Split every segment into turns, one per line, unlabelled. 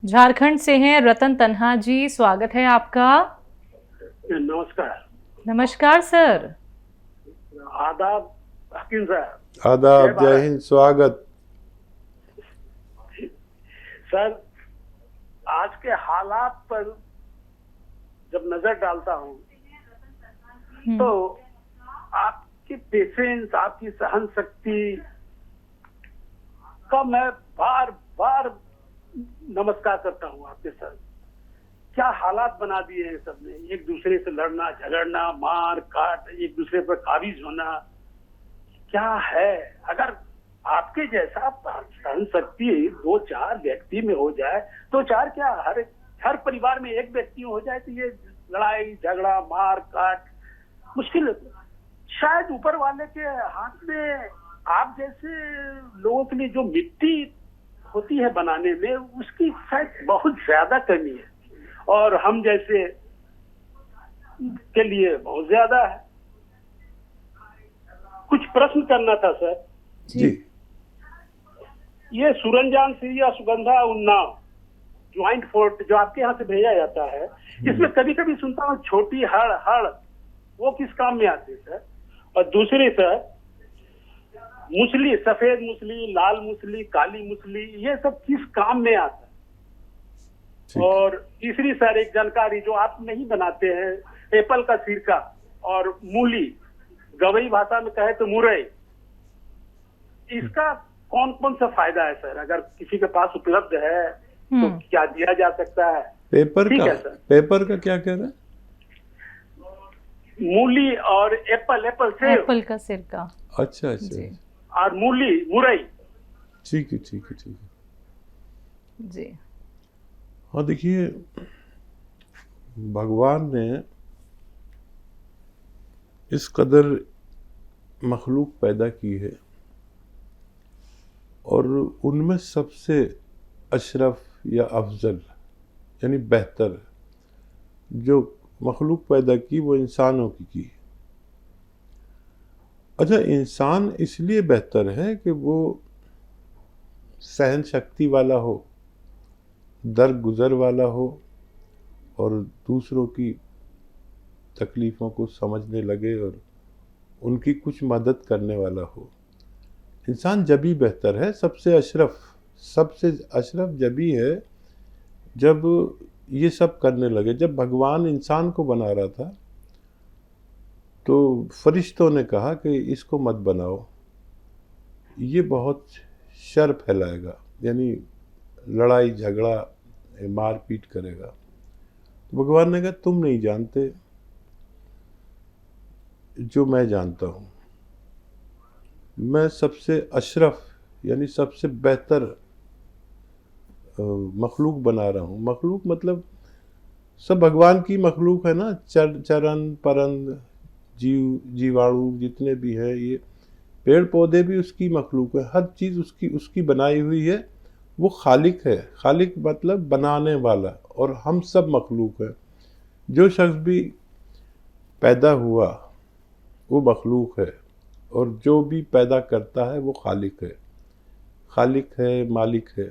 झारखंड से हैं रतन तन्हा जी, स्वागत है आपका।
नमस्कार।
नमस्कार सर।
आदाब हकीम साहब।
आदाब, जय
भारत।
हिंद, स्वागत।
सर, आज के हालात पर जब नजर डालता हूँ तो आपकी पेशेंस, आपकी सहन शक्ति का मैं बार बार नमस्कार करता हूँ आपके सर। क्या हालात बना दिए हैं सबने, एक दूसरे से लड़ना झगड़ना, मार काट, एक दूसरे पर काबिज होना। क्या है, अगर आपके जैसा सहन शक्ति 2-4 व्यक्ति में हो जाए, 2-4 क्या, हर परिवार में एक व्यक्ति हो जाए तो ये लड़ाई झगड़ा मार काट मुश्किल है। शायद ऊपर वाले के हाथ में आप जैसे लोगों के लिए जो मिट्टी होती है बनाने में, उसकी शायद बहुत ज्यादा कमी है और हम जैसे के लिए बहुत ज्यादा है। कुछ प्रश्न करना था सर
जी।
ये सुरंजान सीरिया सुगंधा उन्नाव ज्वाइंट फोर्ट जो आपके यहाँ से भेजा जाता है, इसमें कभी कभी सुनता हूँ छोटी हड़ वो किस काम में आती है सर? और दूसरी सर, मूसली, सफेद मूसली, लाल मूसली, काली मूसली, ये सब किस काम में आता है? और तीसरी सर एक जानकारी जो आप नहीं बनाते हैं, एप्पल का सिरका और मूली, गवई भाषा में कहे तो मुरई, इसका कौन कौन सा फायदा है सर? अगर किसी के पास उपलब्ध है तो क्या दिया जा सकता है?
पेपर
ठीक
का
है सर।
पेपर का क्या कह रहा है?
मूली और एप्पल सेब,
एप्पल का सिरका।
अच्छा
जी।
और मूली मुरई।
ठीक है।
जी।
हाँ, देखिए, भगवान ने इस कदर मखलूक पैदा की है और उनमें सबसे अशरफ या अफजल यानी बेहतर जो मखलूक पैदा की वो इंसानों की। अच्छा, इंसान इसलिए बेहतर है कि वो सहन शक्ति वाला हो, दरगुजर वाला हो और दूसरों की तकलीफ़ों को समझने लगे और उनकी कुछ मदद करने वाला हो। इंसान जभी बेहतर है, सबसे अशरफ जभी है जब ये सब करने लगे। जब भगवान इंसान को बना रहा था तो फरिश्तों ने कहा कि इसको मत बनाओ, ये बहुत शर फैलाएगा, यानी लड़ाई झगड़ा मारपीट करेगा। तो भगवान ने कहा तुम नहीं जानते जो मैं जानता हूँ। मैं सबसे अशरफ यानी सबसे बेहतर मखलूक बना रहा हूँ। मखलूक मतलब सब भगवान की मखलूक है ना, चरण परंद जीवाणु जितने भी है, ये पेड़ पौधे भी उसकी मखलूक है, हर चीज़ उसकी बनाई हुई है। वो खालिक है। खालिक मतलब बनाने वाला, और हम सब मखलूक है। जो शख्स भी पैदा हुआ वो मखलूक है और जो भी पैदा करता है वो खालिक है, मालिक है।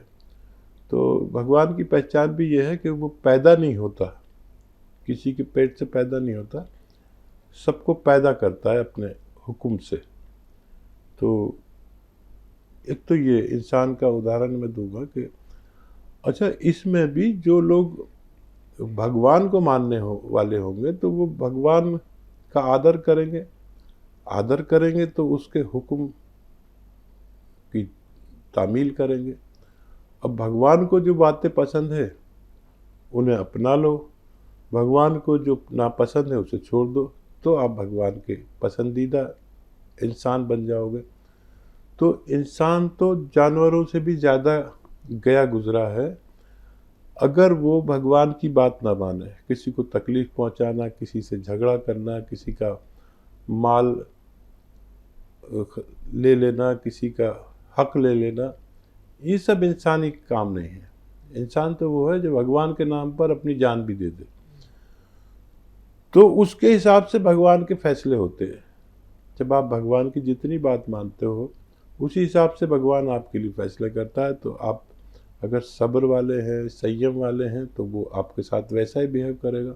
तो भगवान की पहचान भी ये है कि वो पैदा नहीं होता, किसी के पेट से पैदा नहीं होता, सबको पैदा करता है अपने हुक्म से। तो एक तो ये इंसान का उदाहरण मैं दूंगा कि अच्छा, इसमें भी जो लोग भगवान को मानने वाले होंगे तो वो भगवान का आदर करेंगे तो उसके हुक्म की तामील करेंगे। अब भगवान को जो बातें पसंद है उन्हें अपना लो, भगवान को जो नापसंद है उसे छोड़ दो, तो आप भगवान के पसंदीदा इंसान बन जाओगे। तो इंसान तो जानवरों से भी ज़्यादा गया गुजरा है। अगर वो भगवान की बात ना माने, किसी को तकलीफ़ पहुंचाना, किसी से झगड़ा करना, किसी का माल ले लेना, किसी का हक ले लेना, ये सब इंसानी काम नहीं है। इंसान तो वो है जो भगवान के नाम पर अपनी जान भी दे दे। तो उसके हिसाब से भगवान के फैसले होते हैं। जब आप भगवान की जितनी बात मानते हो उसी हिसाब से भगवान आपके लिए फैसले करता है। तो आप अगर सब्र वाले हैं, संयम वाले हैं, तो वो आपके साथ वैसा ही बिहेव करेगा,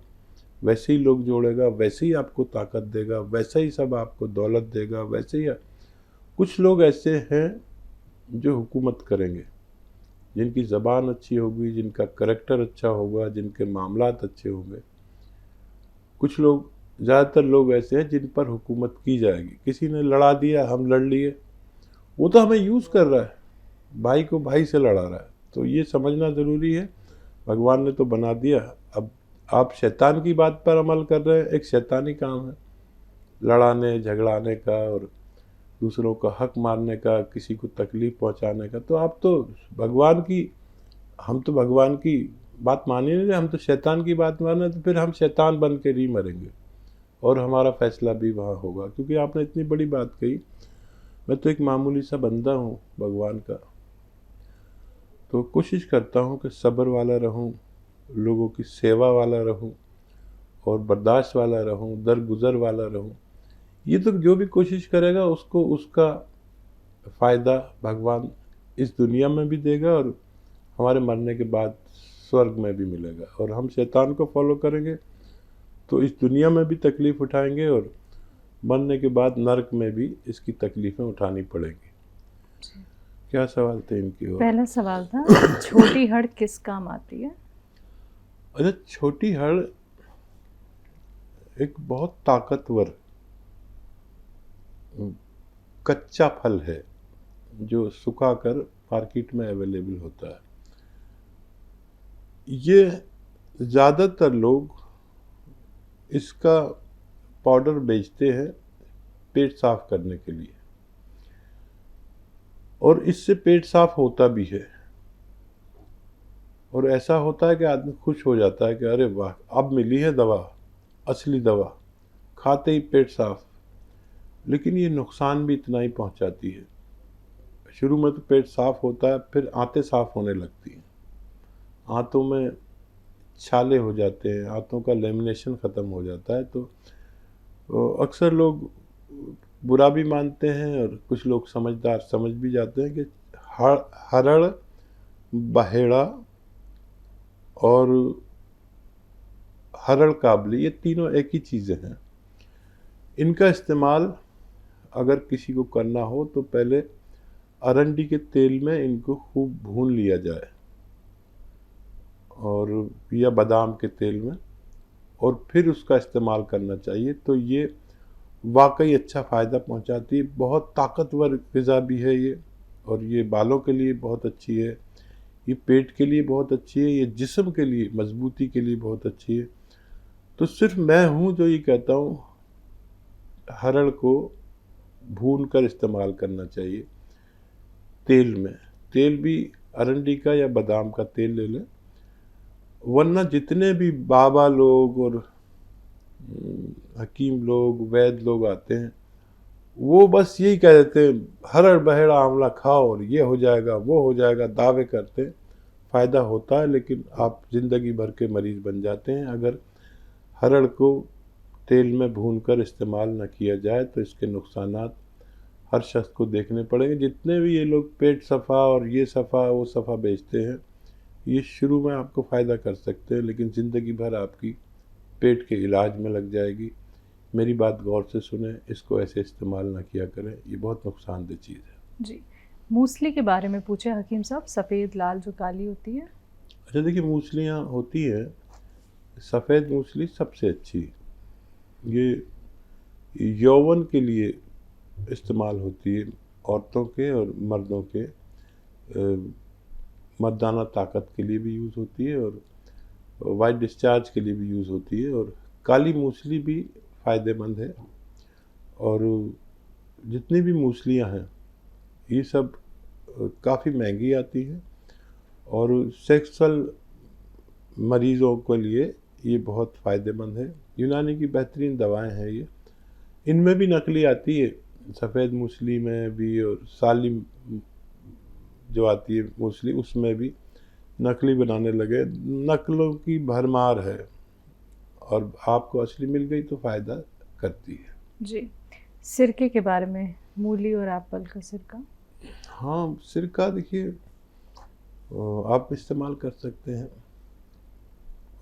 वैसे ही लोग जोड़ेगा, वैसे ही आपको ताकत देगा, वैसे ही सब आपको दौलत देगा, वैसे ही। कुछ लोग ऐसे हैं जो हुकूमत करेंगे, जिनकी ज़बान अच्छी होगी, जिनका करैक्टर अच्छा होगा, जिनके मामलात अच्छे होंगे। कुछ लोग, ज़्यादातर लोग ऐसे हैं जिन पर हुकूमत की जाएगी। किसी ने लड़ा दिया, हम लड़ लिए, वो तो हमें यूज़ कर रहा है, भाई को भाई से लड़ा रहा है। तो ये समझना ज़रूरी है, भगवान ने तो बना दिया, अब आप शैतान की बात पर अमल कर रहे हैं। एक शैतानी काम है लड़ाने झगड़ाने का और दूसरों का हक मारने का, किसी को तकलीफ़ पहुंचाने का। तो आप तो भगवान की, हम तो भगवान की बात मान ही नहीं रहे, हम तो शैतान की बात मान रहे। तो फिर हम शैतान बन के ही मरेंगे और हमारा फैसला भी वहाँ होगा। क्योंकि आपने इतनी बड़ी बात कही, मैं तो एक मामूली सा बंदा हूँ भगवान का, तो कोशिश करता हूँ कि सब्र वाला रहूँ, लोगों की सेवा वाला रहूँ और बर्दाश्त वाला रहूँ, दरगुजर वाला रहूँ। ये तो जो भी कोशिश करेगा उसको उसका फ़ायदा भगवान इस दुनिया में भी देगा और हमारे मरने के बाद स्वर्ग में भी मिलेगा। और हम शैतान को फॉलो करेंगे तो इस दुनिया में भी तकलीफ़ उठाएंगे और मरने के बाद नरक में भी इसकी तकलीफ़ें उठानी पड़ेंगी। क्या सवाल थे इनकी ओर?
पहला सवाल था, छोटी हड़ किस काम आती है?
अच्छा, छोटी हड़ एक बहुत ताकतवर कच्चा फल है जो सुखाकर मार्केट में अवेलेबल होता है। ये ज़्यादातर लोग इसका पाउडर बेचते हैं पेट साफ करने के लिए, और इससे पेट साफ होता भी है। और ऐसा होता है कि आदमी खुश हो जाता है कि अरे वाह, अब मिली है दवा, असली दवा, खाते ही पेट साफ। लेकिन ये नुकसान भी इतना ही पहुंचाती है। शुरू में तो पेट साफ होता है, फिर आंतें साफ होने लगती हैं, आंतों में छाले हो जाते हैं, आंतों का लेमिनेशन ख़त्म हो जाता है। तो अक्सर लोग बुरा भी मानते हैं और कुछ लोग समझदार समझ भी जाते हैं कि हरड़, बहेड़ा और हरड़ काबली, ये तीनों एक ही चीज़ें हैं। इनका इस्तेमाल अगर किसी को करना हो तो पहले अरंडी के तेल में इनको खूब भून लिया जाए, और या बादाम के तेल में, और फिर उसका इस्तेमाल करना चाहिए। तो ये वाकई अच्छा फ़ायदा पहुंचाती है। बहुत ताकतवर ग़िज़ा भी है ये, और ये बालों के लिए बहुत अच्छी है, ये पेट के लिए बहुत अच्छी है, ये जिस्म के लिए मजबूती के लिए बहुत अच्छी है। तो सिर्फ मैं हूँ जो ये कहता हूँ हरड़ को भून कर इस्तेमाल करना चाहिए तेल में। तेल भी अरंडी का या बादाम का तेल ले लें, वरना जितने भी बाबा लोग और हकीम लोग, वैद लोग आते हैं, वो बस यही कह देते हैं हरड़ बहेड़ा आंवला खाओ और ये हो जाएगा, वो हो जाएगा, दावे करते हैं। फ़ायदा होता है, लेकिन आप ज़िंदगी भर के मरीज़ बन जाते हैं अगर हरड़ को तेल में भूनकर इस्तेमाल न किया जाए। तो इसके नुकसानात हर शख्स को देखने पड़ेंगे। जितने भी ये लोग पेट सफ़ा और ये सफ़ा वो सफ़ा बेचते हैं, ये शुरू में आपको फ़ायदा कर सकते हैं, लेकिन ज़िंदगी भर आपकी पेट के इलाज में लग जाएगी। मेरी बात गौर से सुने, इसको ऐसे इस्तेमाल ना किया करें, ये बहुत नुकसानदेह चीज़ है।
जी, मूसली के बारे में पूछे हकीम साहब, सफ़ेद लाल जो काली होती है।
अच्छा देखिए, मूसलियाँ होती हैं, सफ़ेद मूसली सबसे अच्छी। ये यौवन के लिए इस्तेमाल होती है, औरतों के और मर्दों के, मर्दाना ताकत के लिए भी यूज़ होती है और वाइट डिस्चार्ज के लिए भी यूज़ होती है। और काली मूसली भी फ़ायदेमंद है। और जितनी भी मूसलियाँ हैं ये सब काफ़ी महंगी आती हैं, और सेक्सुअल मरीज़ों के लिए ये बहुत फ़ायदेमंद है। यूनानी की बेहतरीन दवाएं हैं ये। इनमें भी नकली आती है, सफ़ेद मूसली में भी, और सालिम जो आती है मूसली उसमें भी नकली बनाने लगे। नकलों की भरमार है, और आपको असली मिल गई तो फ़ायदा करती है।
जी, सिरके के बारे में, मूली और एप्पल का सिरका।
हाँ, सिरका देखिए आप इस्तेमाल कर सकते हैं।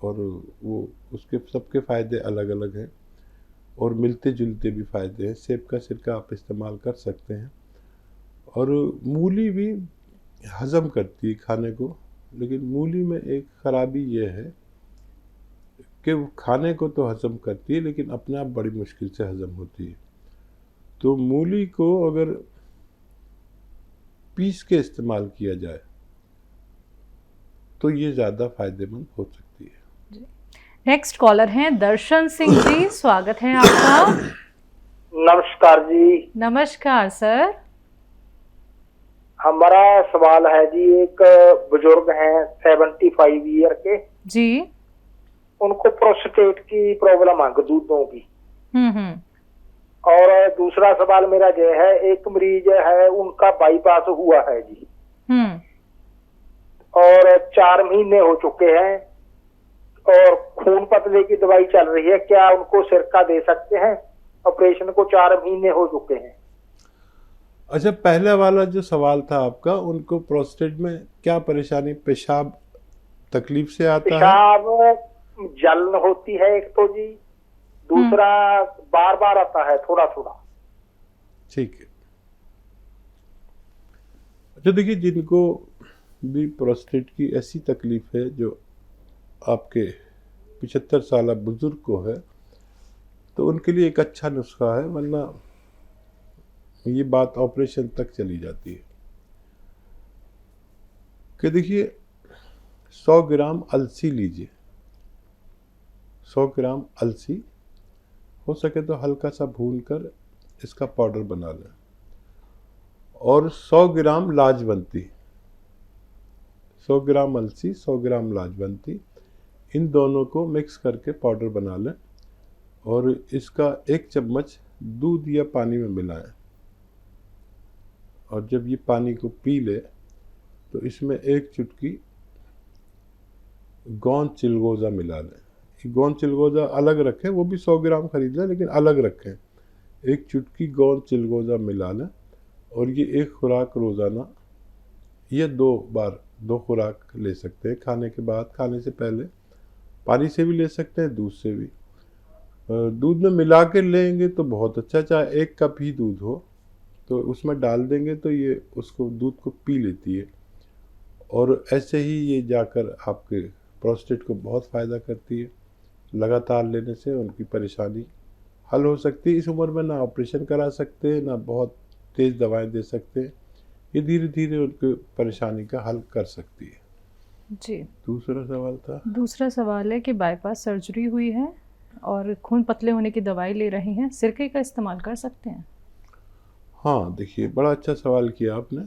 और वो उसके सबके फ़ायदे अलग अलग हैं और मिलते जुलते भी फ़ायदे हैं। सेब का सिरका आप इस्तेमाल कर सकते हैं। और मूली भी हज़म करती है खाने को, लेकिन मूली में एक ख़राबी ये है कि वो खाने को तो हज़म करती है लेकिन अपने आप बड़ी मुश्किल से हज़म होती है। तो मूली को अगर पीस के इस्तेमाल किया जाए तो ये ज़्यादा फ़ायदेमंद हो सकती है।
नेक्स्ट कॉलर हैं दर्शन सिंह जी, स्वागत है आपका।
नमस्कार जी।
नमस्कार सर।
हमारा सवाल है जी, एक बुजुर्ग हैं 75 ईयर के
जी।
उनको प्रोस्टेट की प्रॉब्लम है, दूधों की।
हम्म।
और दूसरा सवाल मेरा ये है, एक मरीज है उनका बाईपास हुआ है जी और 4 महीने हो चुके हैं और खून पतले की दवाई चल रही है, क्या उनको सिरका दे सकते हैं? ऑपरेशन को 4 महीने हो चुके हैं।
अच्छा, पहला वाला जो सवाल था आपका, उनको प्रोस्टेट में क्या परेशानी, पेशाब तकलीफ से आता है?
पेशाब जलन होती है एक तो जी, दूसरा बार बार आता है थोड़ा थोड़ा।
ठीक है। अच्छा देखिए, जिनको भी प्रोस्टेट की ऐसी तकलीफ है जो आपके 75 साल बुजुर्ग को है, तो उनके लिए एक अच्छा नुस्खा है, वरना ये बात ऑपरेशन तक चली जाती है। कि देखिए 100 ग्राम अलसी लीजिए, 100 ग्राम अलसी हो सके तो हल्का सा भूनकर इसका पाउडर बना लें। और 100 ग्राम लाजवंती, 100 ग्राम अलसी 100 ग्राम लाजवंती, इन दोनों को मिक्स करके पाउडर बना लें और इसका 1 चम्मच दूध या पानी में मिलाएं। और जब ये पानी को पी ले तो इसमें 1 चुटकी गोंद चिलगोज़ा मिला लें। गोंद चिलगोज़ा अलग रखें, वो भी 100 ग्राम खरीद लें लेकिन अलग रखें। 1 चुटकी गोंद चिलगोज़ा मिला लें और ये 1 खुराक रोज़ाना या 2 बार 2 खुराक ले सकते हैं। खाने के बाद, खाने से पहले पानी से भी ले सकते हैं, दूध से भी। दूध में मिला के लेंगे तो बहुत अच्छा, चाहे 1 कप ही दूध हो तो उसमें डाल देंगे तो ये उसको दूध को पी लेती है। और ऐसे ही ये जाकर आपके प्रोस्टेट को बहुत फ़ायदा करती है। लगातार लेने से उनकी परेशानी हल हो सकती है। इस उम्र में ना ऑपरेशन करा सकते हैं, ना बहुत तेज़ दवाएं दे सकते हैं। ये धीरे धीरे उनकी परेशानी का हल कर सकती है।
जी।
दूसरा सवाल था?
दूसरा सवाल है कि बाईपास सर्जरी हुई है और खून पतले होने की दवाई ले रही हैं, सिरके का इस्तेमाल कर सकते हैं?
हाँ, देखिए बड़ा अच्छा सवाल किया आपने।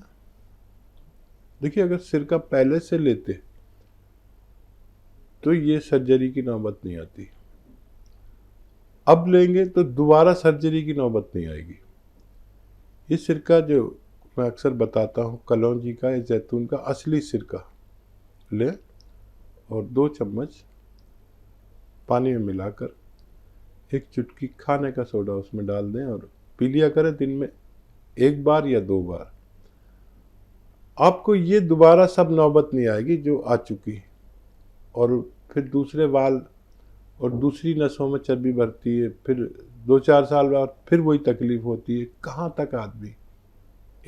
देखिए, अगर सिरका पहले से लेते तो ये सर्जरी की नौबत नहीं आती। अब लेंगे तो दोबारा सर्जरी की नौबत नहीं आएगी। ये सिरका जो मैं अक्सर बताता हूँ, कलौंजी का या जैतून का असली सिरका लें और 2 चम्मच पानी में मिलाकर 1 चुटकी खाने का सोडा उसमें डाल दें और पी लिया करें दिन में 1 बार या 2 बार। आपको ये दोबारा सब नौबत नहीं आएगी जो आ चुकी। और फिर दूसरे वाल और दूसरी नसों में चर्बी बढ़ती है, फिर 2-4 साल बाद फिर वही तकलीफ होती है। कहाँ तक आदमी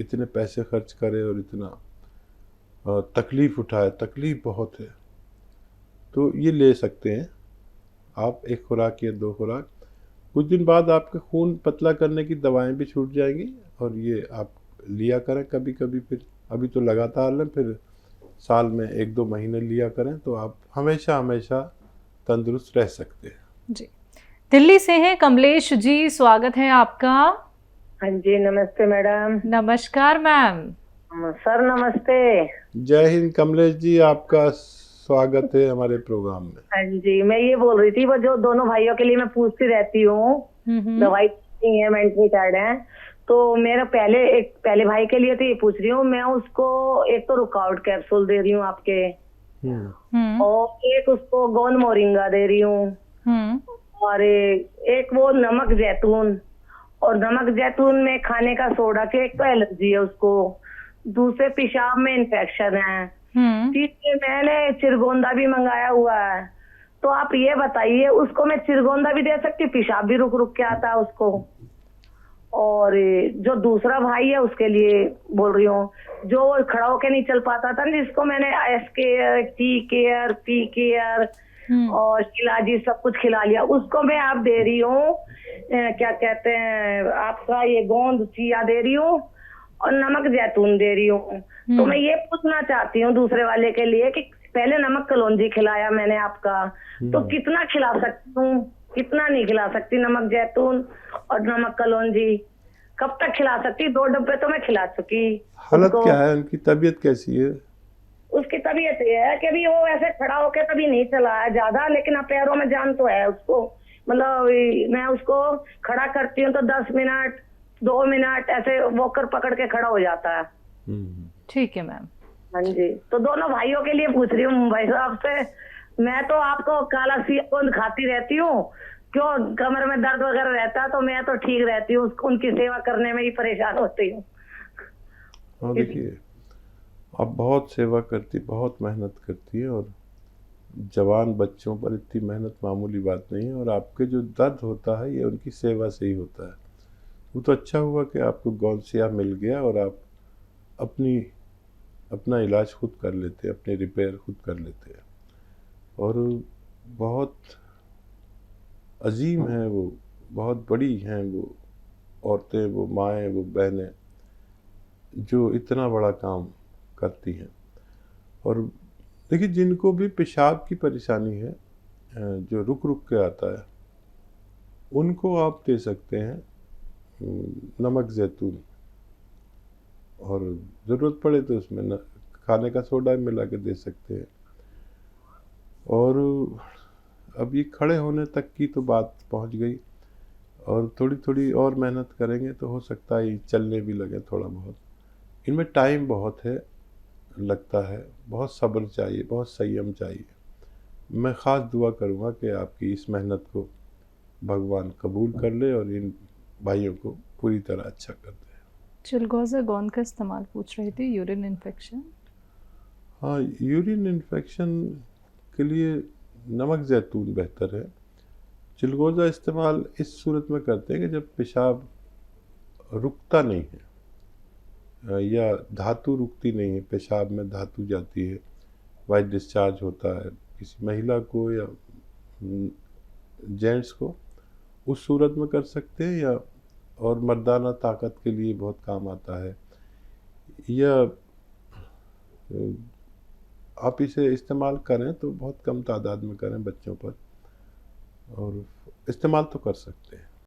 इतने पैसे खर्च करे और इतना तकलीफ़ उठाए? तकलीफ़ बहुत है। तो ये ले सकते हैं आप 1 खुराक या 2 खुराक। कुछ दिन बाद आपके खून पतला करने की दवाएं भी छूट जाएंगी और ये आप लिया करें कभी कभी। फिर अभी तो लगातार लें, फिर साल में 1-2 महीने लिया करें तो आप हमेशा हमेशा तंदुरुस्त रह सकते हैं।
जी। दिल्ली से हैं कमलेश जी, स्वागत है आपका।
हाँ जी, नमस्ते मैडम।
नमस्कार मैम।
सर नमस्ते।
जय हिंद कमलेश जी, आपका स्वागत है हमारे प्रोग्राम में।
हाँ जी, मैं ये बोल रही थी, वो जो दोनों भाइयों के लिए मैं पूछती रहती हूँ, दवाई है, मेंटली टायर्ड है, तो मेरा पहले भाई के लिए तो ये पूछ रही हूँ मैं, उसको एक तो रुकावट कैप्सूल दे रही हूँ आपके और एक उसको गोंद मोरिंगा दे रही हूँ और एक वो नमक जैतून, और नमक जैतून में खाने का सोडा के, एक तो एलर्जी है उसको, दूसरे पेशाब में इन्फेक्शन है, तीसरे मैंने चिरगोंदा भी मंगाया हुआ है। तो आप ये बताइए, उसको मैं चिरगोंदा भी दे सकती हूँ, पेशाब भी रुक रुक के आता है उसको। और जो दूसरा भाई है उसके लिए बोल रही हूँ, जो वो खड़ा होके नहीं चल पाता था, जिसको मैंने S care, tea care, P care और शिलाजी सब कुछ खिला लिया, उसको मैं आप दे रही हूँ क्या कहते हैं आपका ये गोंद चिया दे रही हूँ और नमक जैतून दे रही हूँ। तो मैं ये पूछना चाहती हूँ दूसरे वाले के लिए कि पहले नमक कलौंजी खिलाया मैंने आपका, तो कितना खिला सकती हूँ, कितना नहीं खिला सकती नमक जैतून और नमक कलौंजी, कब तक खिला सकती? 2 डब्बे तो मैं खिला चुकी।
हालत क्या है उनकी, तबीयत कैसी है?
उसकी तबीयत ये है कि अभी वो ऐसे खड़ा होके कभी नहीं चला है ज्यादा, लेकिन अब पैरों में जान तो है उसको। मतलब मैं उसको खड़ा करती हूँ तो 10 मिनट 2 मिनट ऐसे वॉकर पकड़ के खड़ा हो जाता है।
ठीक है मैम।
हाँ जी, तो दोनों भाइयों के लिए पूछ रही हूँ मुंबई साहब से। मैं तो आपको काला सियाकुंद खाती रहती हूँ, क्यों कमर में दर्द वगैरह रहता है तो मैं तो ठीक रहती हूँ, उनकी सेवा करने में ही परेशान होती हूँ।
हाँ देखिए, आप बहुत सेवा करती, बहुत मेहनत करती है, और जवान बच्चों पर इतनी मेहनत मामूली बात नहीं है, और आपके जो दर्द होता है ये उनकी सेवा से ही होता है। वो तो अच्छा हुआ कि आपको गौनसिया मिल गया और आप अपना इलाज खुद कर लेते हैं, अपने रिपेयर खुद कर लेते हैं। और बहुत अजीम हैं वो, बहुत बड़ी हैं वो औरतें, वो माएँ, वो बहनें जो इतना बड़ा काम करती हैं। और देखिए, जिनको भी पेशाब की परेशानी है जो रुक रुक के आता है, उनको आप दे सकते हैं नमक जैतून, और ज़रूरत पड़े तो उसमें खाने का सोडा मिला के दे सकते हैं। और अब ये खड़े होने तक की तो बात पहुंच गई, और थोड़ी थोड़ी और मेहनत करेंगे तो हो सकता है चलने भी लगे थोड़ा बहुत। इनमें टाइम बहुत है, लगता है, बहुत सब्र चाहिए, बहुत संयम चाहिए। मैं ख़ास दुआ करूँगा कि आपकी इस मेहनत को भगवान कबूल कर ले और इन भाइयों को पूरी तरह अच्छा कर दे।
चिलगोज़ा गोंद का इस्तेमाल पूछ रही थी, यूरिन इन्फेक्शन।
हाँ, यूरिन इन्फेक्शन के लिए नमक जैतून बेहतर है। चिलगोज़ा इस्तेमाल इस सूरत में करते हैं कि जब पेशाब रुकता नहीं है या धातु रुकती नहीं है, पेशाब में धातु जाती है, वाइट डिस्चार्ज होता है किसी महिला को या जेंट्स को, उस सूरत में कर सकते हैं। या और मर्दाना ताकत के लिए बहुत काम आता है। या आप इसे इस्तेमाल करें तो बहुत कम तादाद में करें बच्चों पर, और इस्तेमाल तो कर सकते हैं।